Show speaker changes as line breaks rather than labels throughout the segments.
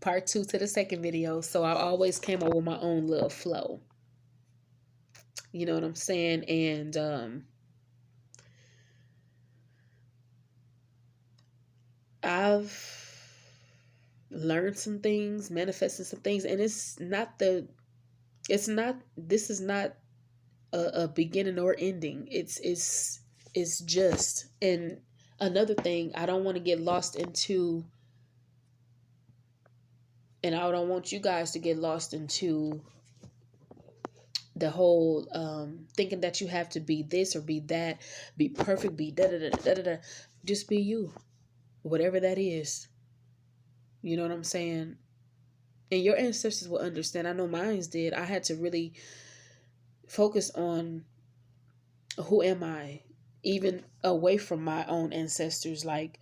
part 2 to the second video. So I always came up with my own little flow. You know what I'm saying? And I've learned some things, manifested some things, and this is not a beginning or ending. It's just. And another thing, I don't want to get lost into, and I don't want you guys to get lost into the whole thinking that you have to be this or be that, be perfect, be da da da da da da. Just be you, whatever that is. You know what I'm saying? And your ancestors will understand. I know mine did. I had to really focus on who am I, even away from my own ancestors. Like,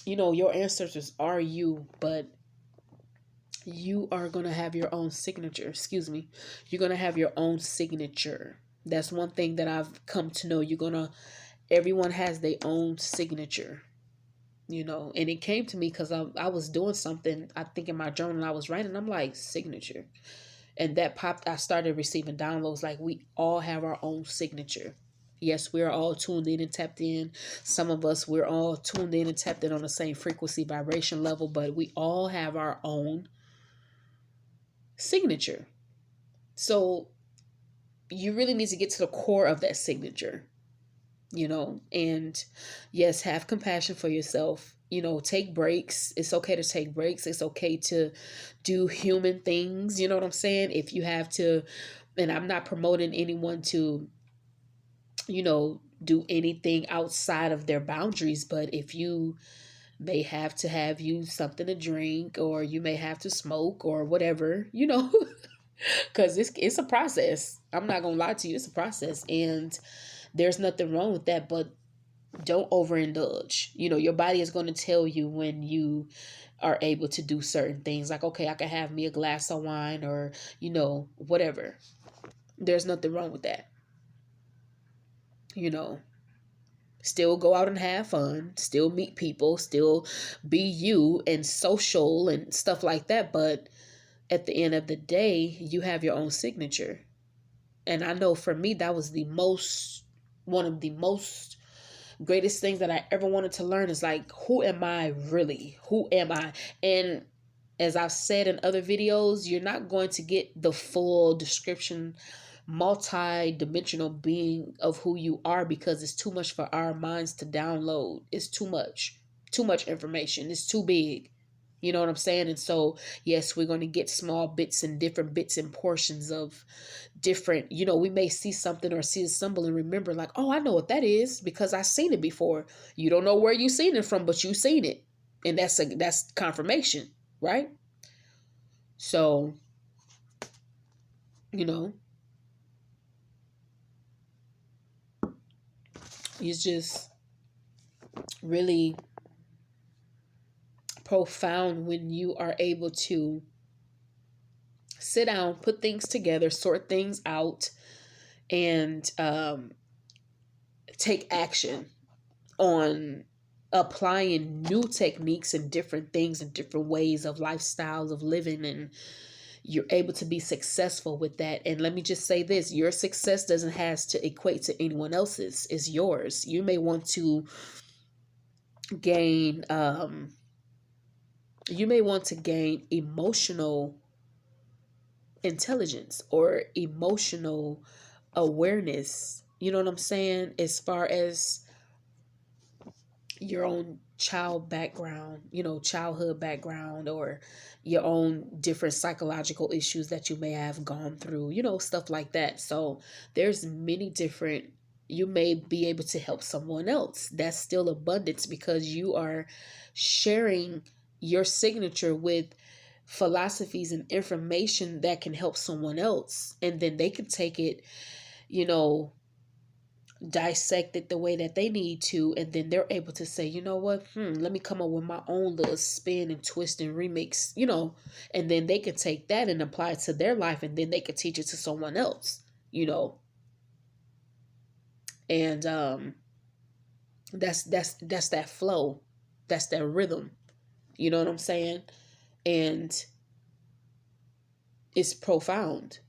you know, your ancestors are you, but you are going to have your own signature. Excuse me. You're going to have your own signature. That's one thing that I've come to know. Everyone has their own signature, you know. And it came to me because I was doing something, I think in my journal, I was writing, I'm like, signature. And that popped, I started receiving downloads like we all have our own signature. Yes, we're all tuned in and tapped in. Some of us, we're all tuned in and tapped in on the same frequency, vibration level, but we all have our own signature. So you really need to get to the core of that signature, you know. And yes, have compassion for yourself. You know, take breaks. It's okay to take breaks. It's okay to do human things. You know what I'm saying? If you have to, and I'm not promoting anyone to, you know, do anything outside of their boundaries, but if you may have to have you something to drink, or you may have to smoke or whatever, you know, because it's a process. I'm not gonna lie to you, it's a process, and there's nothing wrong with that. But don't overindulge. You know, your body is going to tell you when you are able to do certain things. Like, okay, I can have me a glass of wine, or, you know, whatever. There's nothing wrong with that. You know, still go out and have fun, still meet people, still be you and social and stuff like that. But at the end of the day, you have your own signature. And I know for me, that was one of the most greatest things that I ever wanted to learn, is like, who am I really? Who am I? And as I've said in other videos, you're not going to get the full description, multi-dimensional being of who you are, because it's too much for our minds to download. It's too much information. It's too big. You know what I'm saying? And so, yes, we're going to get small bits and different bits and portions of different, you know, we may see something or see a symbol and remember like, oh, I know what that is because I've seen it before. You don't know where you've seen it from, but you've seen it. And that's confirmation, right? So, you know, it's just really profound when you are able to sit down, put things together, sort things out, and take action on applying new techniques and different things and different ways of lifestyles of living, and you're able to be successful with that. And let me just say this, your success doesn't have to equate to anyone else's. It's yours. You may want to gain emotional intelligence or emotional awareness, you know what I'm saying, as far as your own childhood background, or your own different psychological issues that you may have gone through, you know, stuff like that. So there's many different, you may be able to help someone else. That's still abundance, because you are sharing your signature with philosophies and information that can help someone else, and then they can take it, you know, dissect it the way that they need to, and then they're able to say, you know what, let me come up with my own little spin and twist and remix, you know, and then they could take that and apply it to their life, and then they could teach it to someone else, you know. And that's that flow, that's that rhythm, You know what I'm saying? And it's profound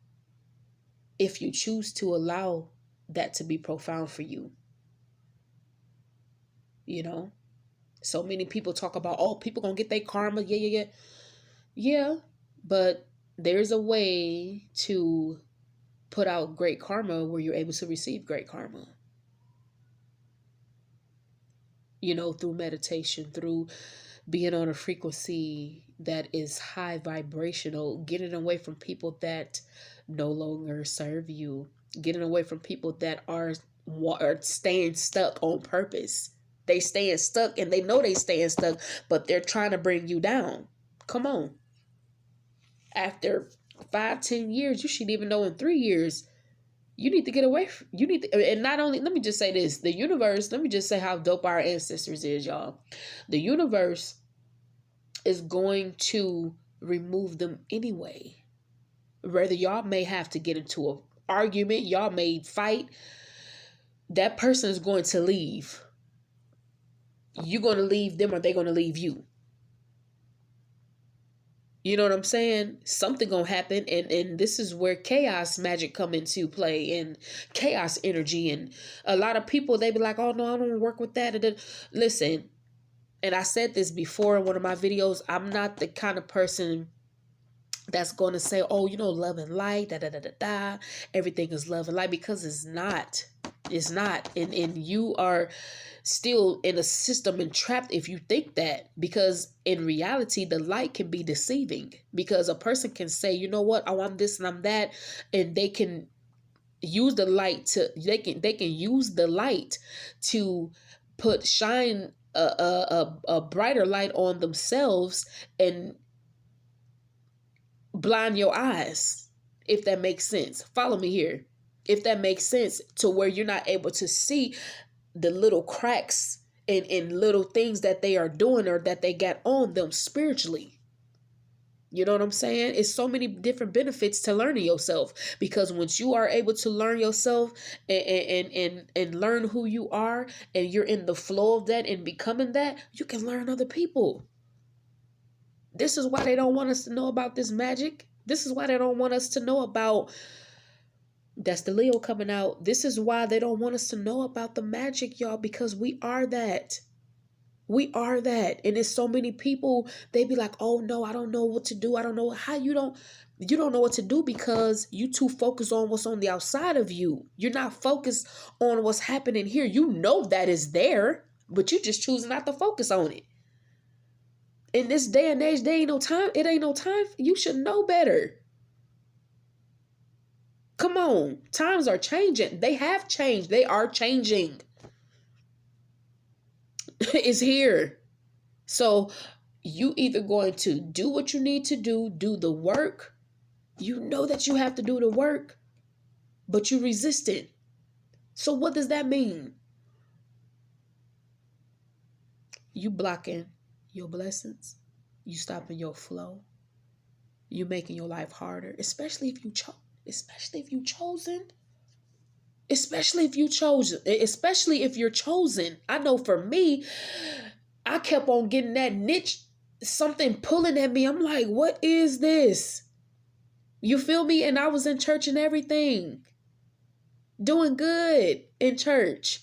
if you choose to allow that to be profound for you. You know, so many people talk about, oh, people gonna get their karma. Yeah, but there's a way to put out great karma where you're able to receive great karma. You know, through meditation, through being on a frequency that is high vibrational, getting away from people that no longer serve you, getting away from people that are staying stuck on purpose. They staying stuck and they know they staying stuck, but they're trying to bring you down. Come on. After 5, 10 years, you should even know in 3 years, you need to get away from, you need to, and not only, let me just say this, the universe, let me just say how dope our ancestors is, y'all. The universe is going to remove them anyway. Whether y'all may have to get into an argument, y'all may fight, that person is going to leave. You're going to leave them or they're going to leave you. You know what I'm saying? Something gonna happen, and this is where chaos magic come into play, and chaos energy. And a lot of people, they be like, oh no, I don't want to work with that. And then, listen, and I said this before in one of my videos, I'm not the kind of person that's going to say, oh, you know, love and light, da da da da da, everything is love and light, because it's not. It's not. And you are still in a system and trapped if you think that, because in reality the light can be deceiving, because a person can say, you know what, oh, I'm this and I'm that, and they can use the light to, they can use the light to shine a brighter light on themselves and blind your eyes, if that makes sense. Follow me here. If that makes sense, to where you're not able to see the little cracks in little things that they are doing or that they got on them spiritually. You know what I'm saying? It's so many different benefits to learning yourself, because once you are able to learn yourself and learn who you are, and you're in the flow of that and becoming that, you can learn other people. This is why they don't want us to know about this magic. This is why they don't want us to know about, that's the Leo coming out. This is why they don't want us to know about the magic, y'all, because we are that. We are that. And there's so many people, they be like, oh no, I don't know what to do. I don't know how. You don't know what to do because you too focused on what's on the outside of you. You're not focused on what's happening here. You know that is there, but you just choose not to focus on it. In this day and age, there ain't no time. It ain't no time. You should know better. Come on. Times are changing. They have changed. They are changing. It's here. So you either going to do what you need to do the work. You know that you have to do the work, but you resist it. So what does that mean? You blocking your blessings. You stopping your flow. You making your life harder, especially if you especially if you chosen. Especially if you chosen. Especially if you're chosen. I know for me, I kept on getting that niche, something pulling at me. I'm like, what is this? You feel me? And I was in church and everything. Doing good in church.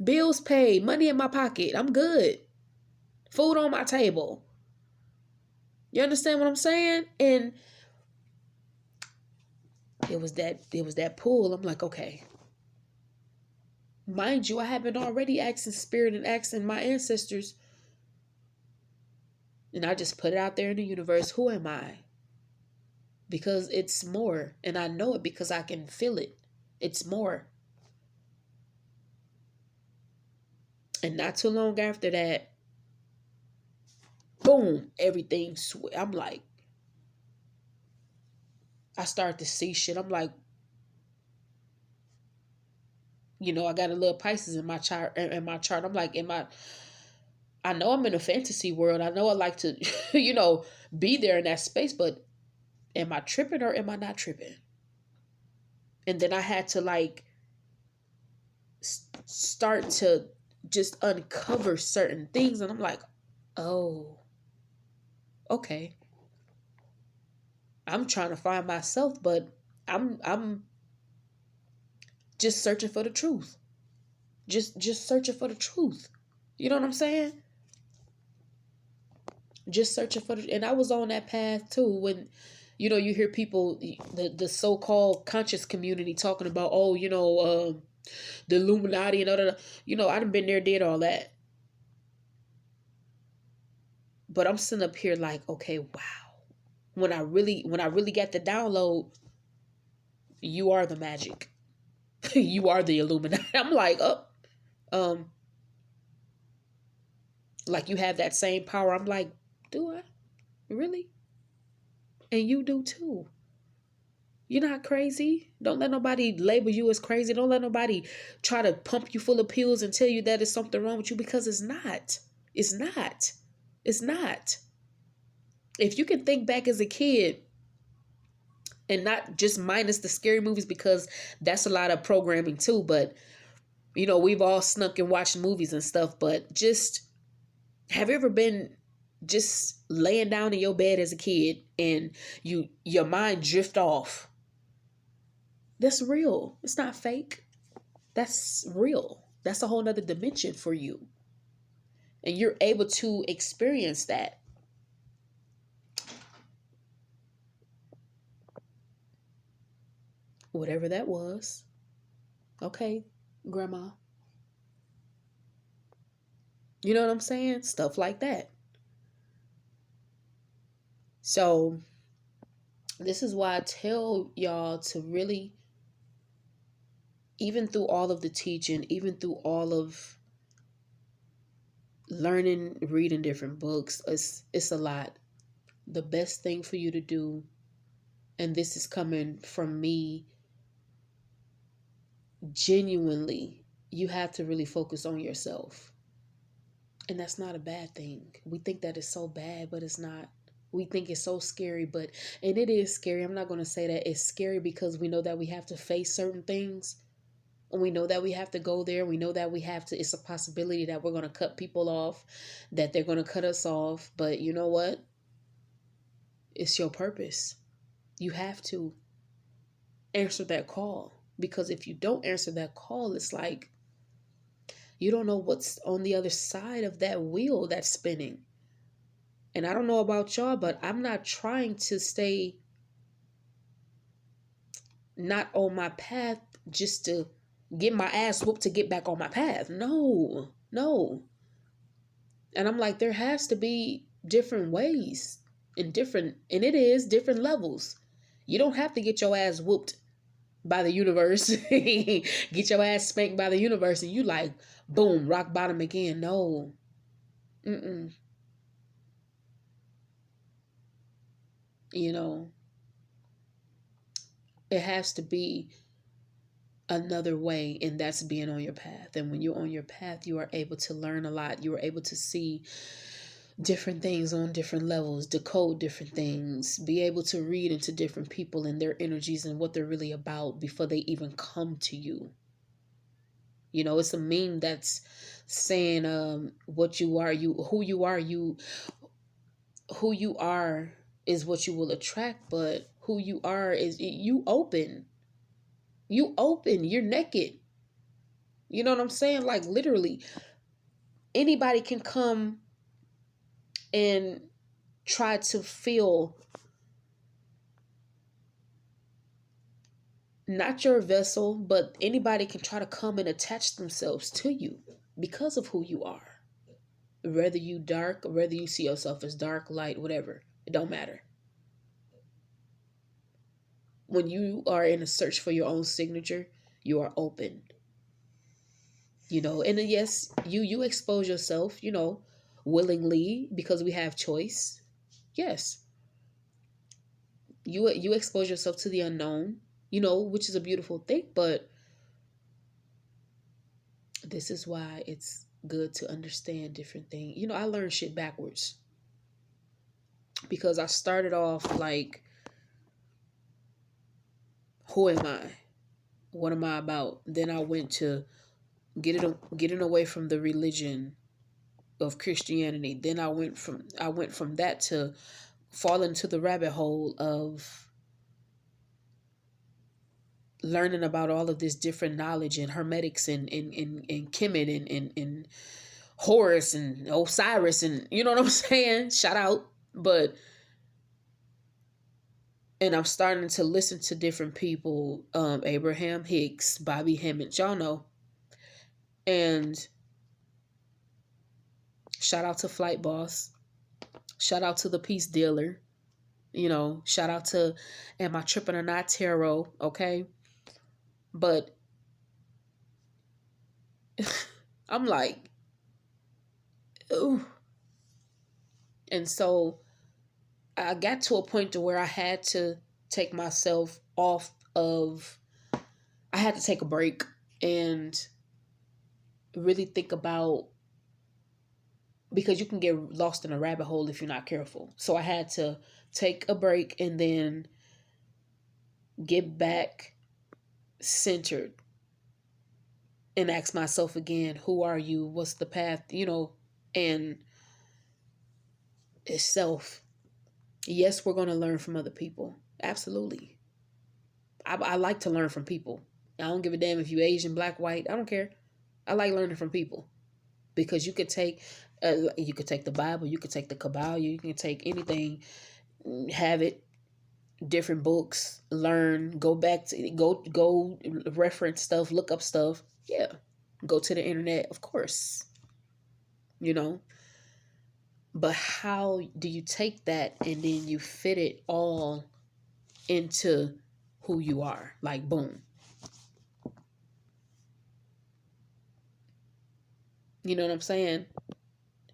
Bills paid, money in my pocket. I'm good. Food on my table. You understand what I'm saying? And it was that pull. I'm like, okay. Mind you, I have been already asking spirit and asking my ancestors. And I just put it out there in the universe. Who am I? Because it's more. And I know it because I can feel it. It's more. And not too long after that, boom, everything. I'm like, I start to see shit. I'm like, you know, I got a little Pisces in my chart. I'm like, I know I'm in a fantasy world. I know I like to, you know, be there in that space, but am I tripping or am I not tripping? And then I had to like start to just uncover certain things. And I'm like, Oh, okay. I'm trying to find myself, but I'm just searching for the truth. Just searching for the truth. You know what I'm saying? Just searching for the, and I was on that path too when you hear people, the so-called conscious community talking about, oh, the Illuminati and all that. I done been there, did all that. But I'm sitting up here like, okay, wow. When I really got the download, you are the magic. You are the Illuminati. I'm like, oh, um, like you have that same power. I'm like, do I really? And you do too. You're not crazy. Don't let nobody label you as crazy. Don't let nobody try to pump you full of pills and tell you that there's something wrong with you, because it's not. It's not. It's not. If you can think back as a kid, and not just minus the scary movies, because that's a lot of programming too, but we've all snuck and watched movies and stuff, but just, have you ever been just laying down in your bed as a kid and your mind drift off? That's real. It's not fake. That's real. That's a whole nother dimension for you. And you're able to experience that. Whatever that was. Okay, grandma. You know what I'm saying? Stuff like that. So, this is why I tell y'all to really, even through all of the teaching, even through all of learning, reading different books, it's a lot. The best thing for you to do, and this is coming from me genuinely, you have to really focus on yourself. And that's not a bad thing. We think that it's so bad, but it's not. We think it's so scary, and it is scary. I'm not going to say that it's scary, because we know that we have to face certain things. And we know that we have to go there. We know that we have to, it's a possibility that we're going to cut people off, that they're going to cut us off. But you know what? It's your purpose. You have to answer that call. Because if you don't answer that call, it's like you don't know what's on the other side of that wheel that's spinning. And I don't know about y'all, but I'm not trying to stay not on my path just to get my ass whooped to get back on my path. No, no. And I'm like, there has to be different ways, and it is different levels. You don't have to get your ass whooped by the universe, get your ass spanked by the universe, and you like, boom, rock bottom again. No. Mm-mm. You know, it has to be another way, and that's being on your path. And when you're on your path, you are able to learn a lot. You are able to see different things on different levels, decode different things, be able to read into different people and their energies and what they're really about before they even come to you. It's a meme that's saying, what you are, who you are is what you will attract, but who you are is you open. You open, you're naked. You know what I'm saying? Like, literally, anybody can come and try to feel not your vessel, but anybody can try to come and attach themselves to you because of who you are. Whether you dark, whether you see yourself as dark, light, whatever, it don't matter. When you are in a search for your own signature, you are open. And yes, you expose yourself, willingly, because we have choice. Yes, you expose yourself to the unknown, which is a beautiful thing, but this is why it's good to understand different things. I learned shit backwards, because I started off like, who am I? What am I about? Then I went to getting away from the religion of Christianity. Then I went from that to fall into the rabbit hole of learning about all of this different knowledge and hermetics and Kemet and Horus and Osiris, and you know what I'm saying? Shout out. But and I'm starting to listen to different people, Abraham Hicks, Bobby Hemmett, y'all know. And shout out to Flight Boss. Shout out to the Peace Dealer. You know, shout out to Am I Tripping or Not Tarot, okay? But I'm like, ooh. And so I got to a point to where I had to take myself off of, I had to take a break and really think about, because you can get lost in a rabbit hole if you're not careful. So I had to take a break and then get back centered and ask myself again, who are you? What's the path? You know, and it's self. Yes, we're going to learn from other people. Absolutely. I like to learn from people. I don't give a damn if you Asian, black, white. I don't care. I like learning from people because you could take the Bible, you could take the Kabbalah, you can take anything, have it, different books, learn, go back to go reference stuff, look up stuff. Yeah, go to the internet, of course. You know, but how do you take that and then you fit it all into who you are? Like, boom. You know what I'm saying?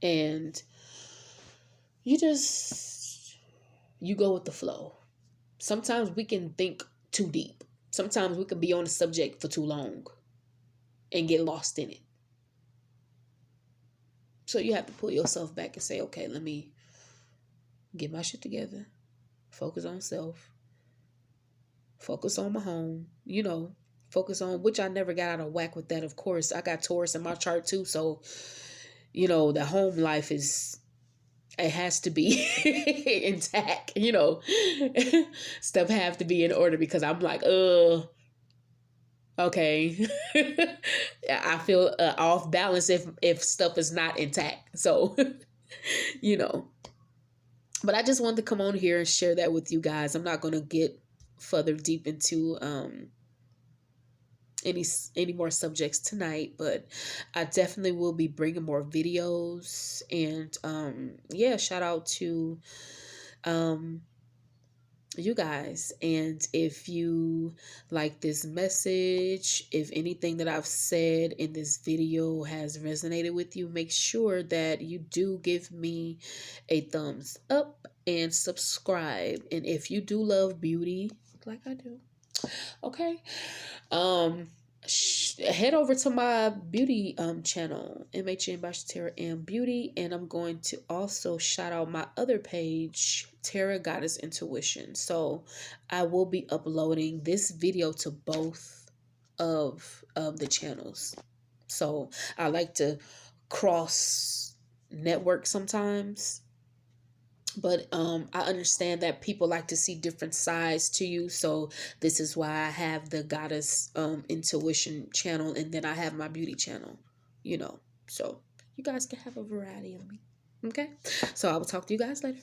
And you just, you go with the flow. Sometimes we can think too deep. Sometimes we can be on a subject for too long and get lost in it. So you have to pull yourself back and say, okay, let me get my shit together. Focus on self. Focus on my home. You know, focus on, which I never got out of whack with that, of course. I got Taurus in my chart too. So, you know, the home life is, it has to be intact, you know. Stuff have to be in order because I'm like, okay. I feel off balance if stuff is not intact. So, you know. But I just wanted to come on here and share that with you guys. I'm not going to get further deep into any more subjects tonight, but I definitely will be bringing more videos. And yeah, shout out to you guys. And if you like this message, if anything that I've said in this video has resonated with you, make sure that you do give me a thumbs up and subscribe. And if you do love beauty like I do, okay, head over to my beauty channel, MHN by Terra and Beauty, and I'm going to also shout out my other page, Terra Goddess Intuition. So I will be uploading this video to both of the channels. So I like to cross network sometimes, but I understand that people like to see different sides to you. So this is why I have the Goddess Intuition channel, and then I have my beauty channel, you know. So you guys can have a variety of me. Okay? So I will talk to you guys later.